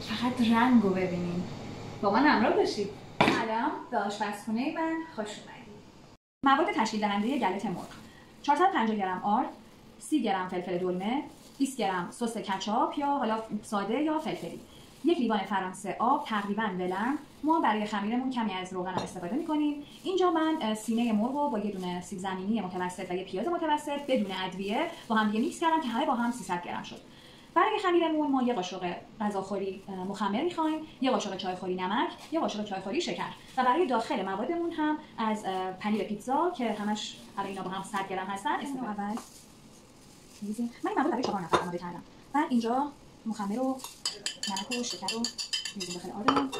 فقط رنگ رو ببینیم. با من همراه باشید. سلام، به آشپزخونه من خوش اومدید. مواد تشکیل دهنده گلت مرغ: 450 گرم آرد، 30 گرم فلفل دلمه، 20 گرم سس کچاپ یا حالا ساده یا فلفلی، 1 لیوان فرانسه آب تقریبا ولرم. ما برای خمیرمون کمی از روغن هم استفاده می‌کنیم. اینجا من سینه مرغ رو با یه دونه سیب زمینی متوسط و یه پیاز متوسط بدون ادویه با هم دیگه میکس کردم که همه با هم 300 گرم شد. برای خمیرمون ما یه قاشق غذاخوری مخمر می‌خوایم، یه قاشق چایخوری نمک، یه قاشق چایخوری شکر و برای داخل موادمون هم از پنیر پیتزا که همش برای اینا با هم 100 گرم هستن استفاده اول می‌ذاریم. من این مواد برای 4 نفر آماده کردم. بعد اینجا مخمر و نمک و شکر رو می‌ذاریم داخل آردمون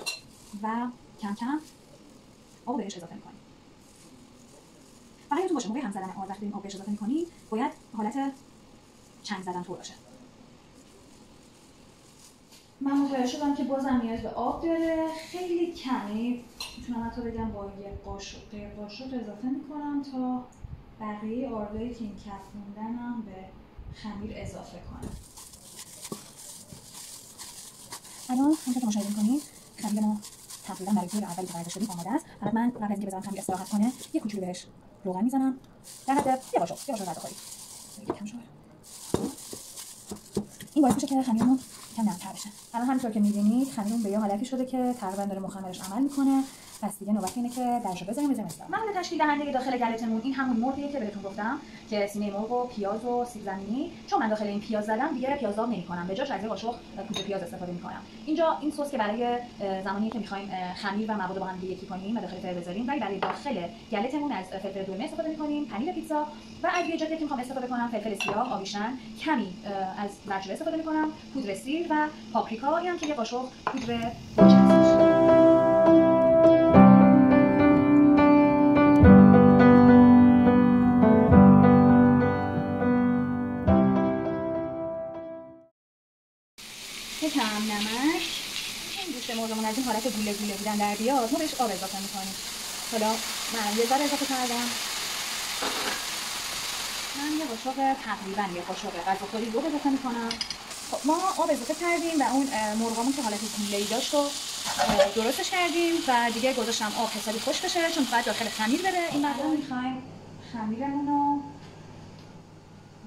و کم کم آب بهش اضافه می‌کنیم. فقط یادتون باشه موقع هم زدن آرد وقتی داریم آب بهش اضافه می‌کنیم باید حالت چنگ زدن طور باشه. من متوجه شدم که بازم نیاز به آب داره، خیلی کمی، میتونم حتی بگم با یه قاشق اضافه میکنم تا بقیه آردایی که این کف موندنم به خمیر اضافه کنم. الان همونطور که مشاهده میکنید خمیر ما تقریبا برای دور اولی که وارد شدیم آماده است. فقط من قبل از اینکه بذارم خمیر استراحت کنه یه کوچولو بهش روغن میزنم در حد یه قاشق غذاخوری. کم شد. این باعث میشه که خمیرمون کم نرم‌تر بشه. الان همونطور که می‌بینید خمیرمون به یه حالتی شده که تقریبا داره مخمرش عمل میکنه. پس دیگه نوبت اینه که درشو بذاریم استفاده. مواد تشکیل دهنده داخل گلتمون این همون مرغیه که بهتون گفتم که سینه مرغ و پیاز و سیب زمینی. چون من داخل این پیاز زدم دیگه پیازداغ نمی‌کنم، به جاش از یه قاشق پودر پیاز استفاده می‌کنم. اینجا این سس که برای زمانی که می‌خوایم خمیر و مواد با هم یکی کنیم و داخل فر بذاریم، ولی برای داخل گلتمون از فلفل دلمه استفاده می‌کنیم، پنیر پیتزا و ادویه‌جاتی که می‌خوام استفاده کنم فلفل سیاه، آویشن، کمی از زردچوبه استفاده می‌کنم، پودر سیر و پاپریکا، اینم که یه قاشق پودر گوجه هستش. کم نمک. این گوشت مرغمون از این حالت گوله گوله بودن در بیاد ما بهش آب اضافه می‌کنیم. حالا من یه ذره اضافه کردم. من یه قاشق تقریبا یه قاشق غذاخوری رو اضافه می‌کنم. خب ما آب اضافه کردیم و اون مرغمون که حالت گوله‌ای داشت رو درستش کردیم و دیگه گذاشتم آب حسابی خشک بشه چون بعد داخل خمیر بره. این بعدا می‌خوایم خمیرمون رو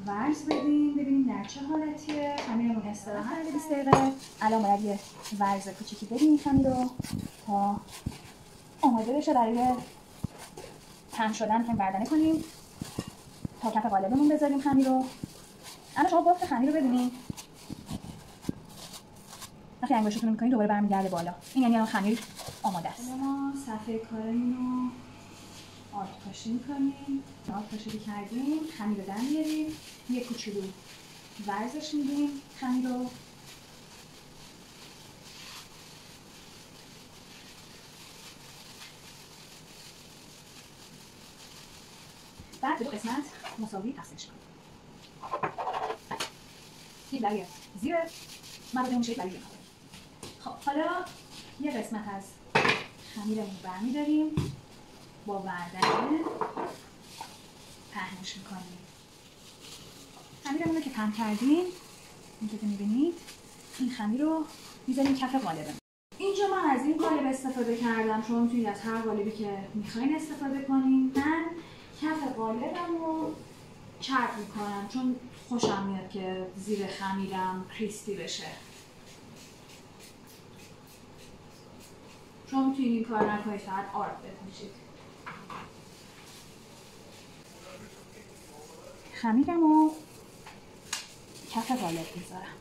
ورز بدیم ببینیم در چه حالتیه. خمیرمون استراحت کرده 20 دقیقه. الان باید یه ورز کوچیکی بدیم خمیر رو تا آماده بشه برای پهن شدن. می‌خوایم بردنه کنیم تا کف قالبمون بذاریم خمیر رو. الان شما بافت خمیر رو ببینید وقتی انگشتتون رو می‌کنید دوباره برمیگرده بالا. این یعنی الان خمیر آماده است. ما صفحه کارمون رو آرد پاشی می‌کنیم. آرد پاشی کردیم، خمیر رو در میاریم، یه کوچولو ورزش میدیم خمیر رو. بعد به دو قسمت مساوی تقسیمش کنیم. یک برای زیر موادمون میشه، یک برای زیر. خب حالا یه قسمت از خمیرمون برمی‌داریم با وردنه پهنش می‌کنیم. خمیرمون رو که پهن کردیم اینطور که می‌بینید این خمیر رو می‌ذاریم کف قالبمون. اینجا من از این قالب استفاده کردم. شما می‌تونید از هر قالبی که می‌خواین استفاده کنین. من کف قالبم رو چرب می‌کنم چون خوشم میاد که زیر خمیرم کریسپی بشه. شما می‌تونید این کار نکنید، فقط آرد بپوشید. خمیرم رو کف قالب می‌ذارم.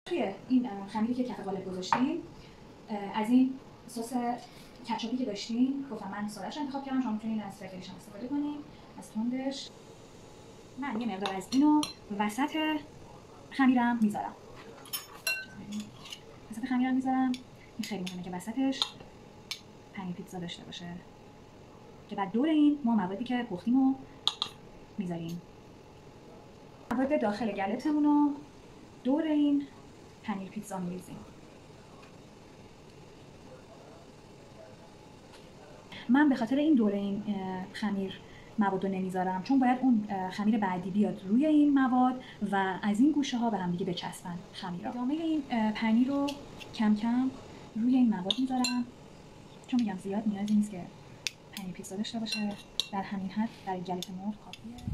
توی این خمیری که کف قالب گذاشتیم از این سس کچاپی که داشتیم گفتم من ساده‌اش انتخاب کردم، شما می‌تونید از فلفلش هم استفاده کنید، از تندش. من یه مقدار از اینو وسط خمیرم میذارم. وسط خمیرم میذارم. این خیلی مهمه که وسطش پنیر پیتزا داشته باشه که بعد دور این ما موادی که پختیم رو میذاریم. مواد داخل گلتمون رو دور این پنیر پیتزا میریزیم. من به خاطر این دوره این خمیر مواد رو نمیذارم، چون باید اون خمیر بعدی بیاد روی این مواد و از این گوشه ها به هم دیگه بچسبن خمیر. ادامه این پنیر رو کم کم روی این مواد میذارم، چون میگم زیاد نیازی نیست که پنیر پیتزا داشته باشه، در همین حد برای گلت مرغ کافیه.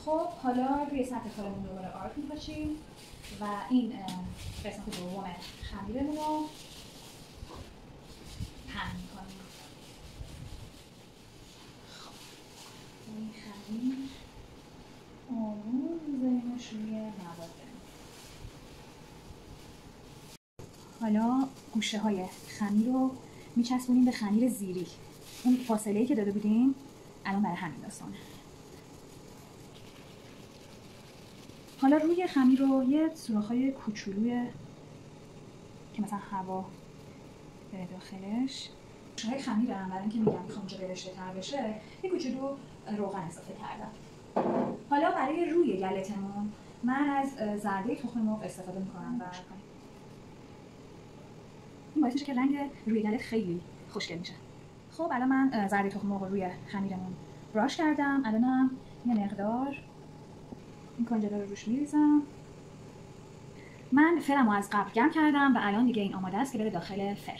خب حالا روی سطح کارمون دوباره آرک میپاشیم و این قسمت دوم خمیرمون رو پهن میکنیم. خب این خمیر آروم میذاریمش روی مواد. حالا گوشه های خمیر رو میچسبونیم به خمیر زیری. اون فاصله‌ای که داده بودیم الان برای همین داستانه. حالا روی خمیر رو یه سوراخ‌های کوچولوی که مثلا هوا بره داخلش. گوشه‌های خمیرم برای اینکه میگم میخوام اینجا برشته‌تر بشه، یه کوچولو روغن اضافه کردم. حالا برای روی گلتمون من از زرده تخم مرغ استفاده میکنم و این باعث میشه که رنگ روی گلت خیلی خوشگل میشه. خب الان من زرده تخم مرغ رو روی خمیرمون براش کردم. الانم یه مقدار این کنجده رو روش میریزم. من فرمو از قبل گرم کردم و الان دیگه این آماده است که بره داخل فر.